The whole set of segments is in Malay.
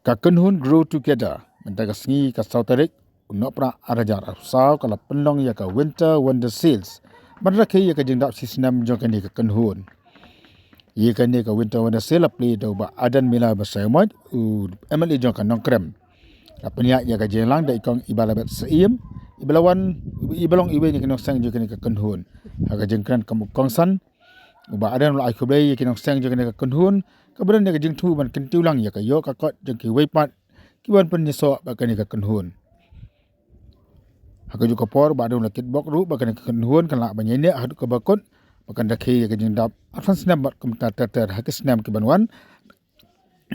Kakenhun grow together. Mentaka sengi ka sauterik. Unok pra arajar afsau kala penlong ya ka winter wonder sales. Madrake ya ka jengdak sistem jongkani kakenhun. Ye ka ni ka winter wonder sale play do ba adan mila basaimot u MLA jongkan nongkrem. Kapenya ya ka jenglang da ikong ibalabat seiem. Ibalong iwe ni kinong sang jongkani kakenhun. Haka jengkran kamu kongsan. Uba adan la akublay ya kinong sang jongkani kakenhun. Kemudian dia jeng tu ban kentiulang ya kayo kakot jeng ki weipat kiwan penyeso bakani ka kenhun. Haka juga por badung lakit bok ru bakani ka kenhun kan la banyene hadu ka bakot bakan dakhe ya jeng dap afan snam bat kumta ter hak snam ki banwan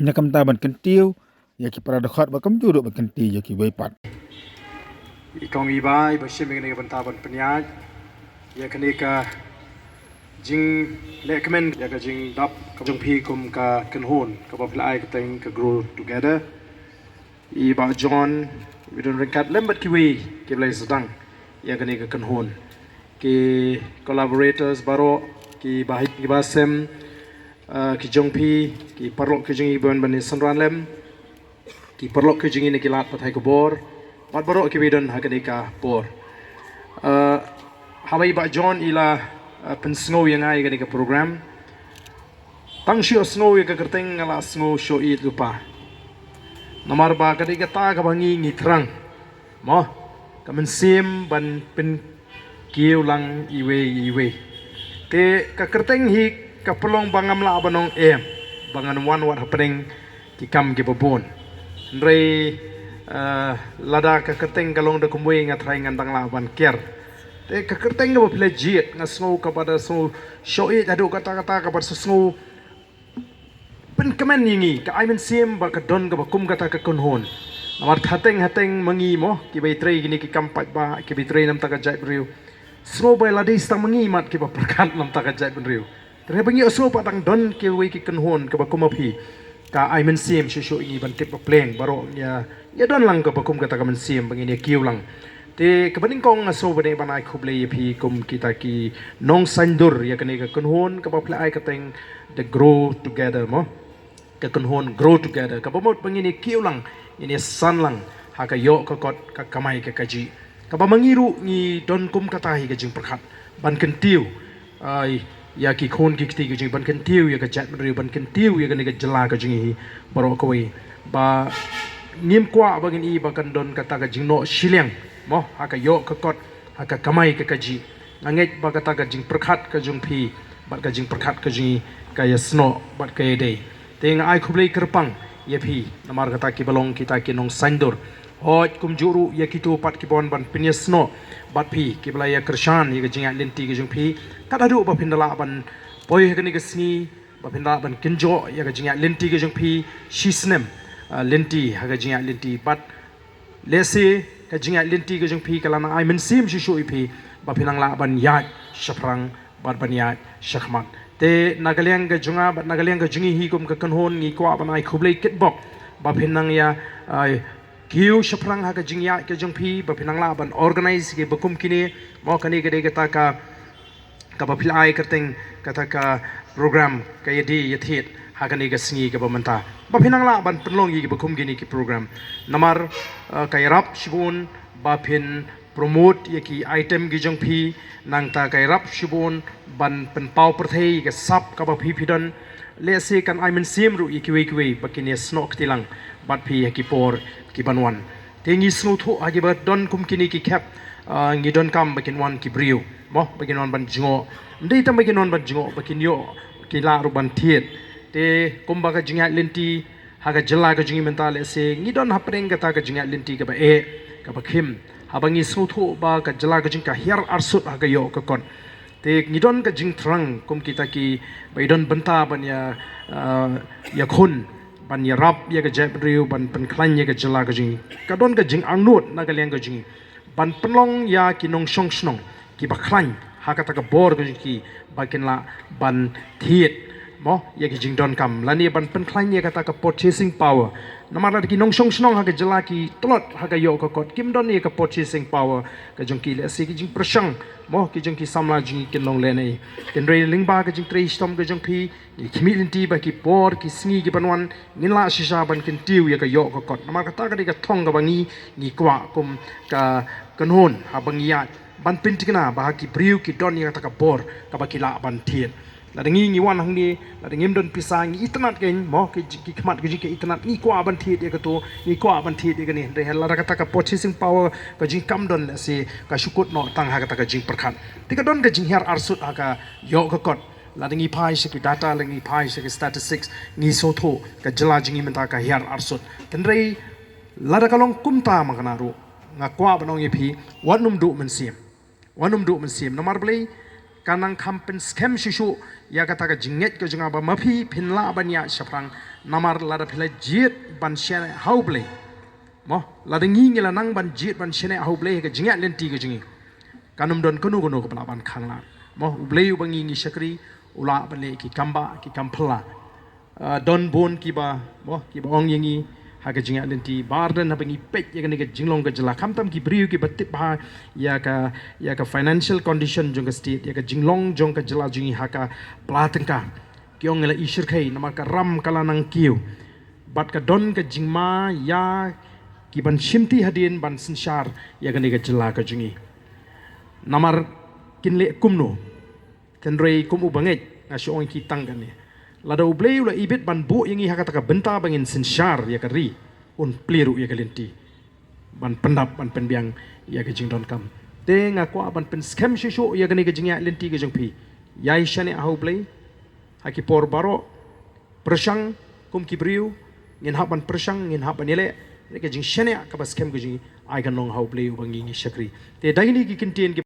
nya kamta ban kentiu ya ki para dakhat bakam juru bakenti ya ki weipat. Ikong ibai basim ngene ka bantaban penyaj ya kanika jing lekmen ya ka jing dap ka jong pi kum ka kenhon ka ba plai ka teng ka grow together I ba John we don't rekat lembat ki we ki blai sedang ya ka ni ka kenhon ki collaborators baro ki bahit ki basem ki jong pi ki parlok ki jing ibon ban sanran lem ki parlok ki jing ni ki lat pathai ko bor pat baro ki we don ha ka ni ka bor habai ba John ila pensnow yang ai gani ka program tang sio snow ya ka kerteng ngala snow show it lupa nomor ba ka ka ta ka bangi ngitrang mo ka men sim ban pen kiu lang iwe te ka kerteng hi ka pelong bangam la banong bangan wan wat happening ki kam ki babon rei lada ka kerteng kalong da kumwe ngatrai ngandang la ban ker te ka kerteng ba pila jit nga snow kepada snow show it adu kata-kata kepada snow pen kemen yingi ka aimen sim ba ka don ka kum kata ka kunhon namar hateng mangi mo ki bai trei gini ki kampat ba ki bai trei nam ta ka jai briu snow ba ladi stang mangi mat ki ba perkat nam ta ka jai briu tre bangi snow pa tang don ki wi ki kunhon ka ba kumapi ka aimen sim show ingi ban tip pleng baro ya don lang ka ba kum kata ka men sim bangi ni kiu lang te kebening kong aso bade banai khuble pi kum kita ki nong sandur ya kene ka kunhon ka bapla ai ka teng the grow together mo ka kunhon grow together ka bamot pangini kiulang ini san lang ha ka yo ka kot ka kamai ka kaji ka ba mangiru ni don kum kata hi ka jing prakhat ban kentiu ai ya ki khon ki kti ka jing ban kentiu ya ka chat ri ban kentiu ya kene ka jala ka jing hi baro ko ba nim kwa bangin I bakan don kata ka jing no shileng mo haka yo ka kot haka kamai ka kaji nganget ba kata ka jing prakhat ka jung pi bat ka jing prakhat ka jing ka ya sno bat ka day teng ai khublei kerpang ye pi namar kata ki balong kita ki nong sandur hoj kum juru ya kitu pat ki bon ban pinya sno bat pi ki bla ya kershan ye ka jing lenti ka jung pi kada du ba pindala ban poi ka ni ka sni ba pindala ban kinjo ya ka jing lenti ka jung pi shisnem lenti ha ka jing lenti bat lese ka jinga linti ka jung pi kala nang ai men sim shu ipi ba pinang la ban yat shaprang ban yat shakhmat te nagaliang ka junga ba nagaliang ka jungi hi kum ka kanhon ngi kwa ban ai khublei kitbok ba pinang ya kiu shaprang ha ka jingya ka jung pi ba pinang la ban organize ke bakum kini mo kani ka de ka ka ba philai ka teng kata ka program ka yedi yathet hakani ka singi ka bamanta ba pinang la ban penlong yi ba kum gini ki program namar kay rap shibun ba pin promote ye ki item gi jong phi nang ta kay rap shibun ban pen pau perthei ka sap ka ba phi phidon le se kan I men sim ru ki we ba kini snok tilang bat phi ki por ki banwan tengi snu thu agi ba don kum kini ki khap ngi don kam ba kin wan ki briu mo ba kin wan ban jingo ndei tam ba kin wan ban jingo ba kin yo ki la ru ban thiet te kumba ka jinga lenti haga jala ka jingi mental se ngidon hapreng ka ta ka jinga lenti ka ba ka ba khim habangi suthu ba ka jala ka jing ka hiar arsut haga yo ka kon te ngidon ka jing thrang kum kita ki baidon banta ban ya khun ban ya rap ya ka jabriu ban pen klan ya ka jala ka jing ka don ka jing angnut na ka leng ka jing ban penlong ya ki nong shong snong ki ba klan haga ta ka bor ka ki ba kin la ban thiet mo ya ki jing don kam lani ban pen klang ya kata ka purchasing power namar la ki nong song snong ha ka jala ki tlot ha ka yo ka kot kim don ya ka purchasing power ka jong ki le se ki jing prashang mo ki jong ki samla jing kin long le nei ken re ling ba ka jing tre stom ka jong ki kimi lin ti ba ki por ki sngi ki banwan ngin la shisha ban kin tiu ya ka yo ka kot namar ka ta ka ka thong ka bangi ni kwa kum ka kanhon ha bangiya ban pintikna ba ki briu ki don ya ta ka bor ka ba ki la ban thien la dengi ngi wan hang ni la dengim don pisang itnat ken mo ki khmat ki ke itnat ni kwa ban thi de ka to ni kwa ban thi de ni re la ka ta ka purchasing power ka jing kam don la se ka shukut no tang ha ka ta ka jing perkhan ti ka don ka jing her arsut ha ka yo ka kot la dengi phai se ki data la ngi phai se ki statistics ni so tho ka jala jing mi ta ka her arsut ken re la da ka long kum ta ma kana ru nga kwa banong ye phi wanum du man sim nomar blai kanang kampen scam shishu ya kata ka jinget ko jinga ba mafi phinla banya shafrang namar lada phila jit ban shene hauble mo lada ngi ngila nang ban jit ban shene hauble ka jingat lenti ko jingi kanum don kono ko pala ban khangla mo ublei ubangi ngi shakri ula bale ki kamba ki kampla don bon ki ba ong yengi ha ka jingat lenti barden ha bangi pet ya ka jinglong ka jala kamtam ki briu ki batip ha ya ka financial condition jong ka state ya ka jinglong jong ka jala jingi ha ka platengka kyong ngela ishir khai namar ka ram kala nang kiu bat ka don ka jingma ya ki ban shimti hadin ban sinshar ya ka jala ka jingi namar kinle kumno tenrei kum ubanget na shong ki tangkan ni lada ublei ula ibit ban bu yang iha kata ka benta bangin sinshar ya kari un pliru ya kalenti ban pendap ban penbiang ya ka jingdon kam te nga kwa ban pen scam shisho ya ka jing ya lenti ka jing pi ya ishane ahu blei haki por baro prashang kum kibriu ngin haban prashang ngin haban ele ka jing shane ka ba scam ka jing ai kan long ahu blei ubangi ni shakri te dagini ki kintin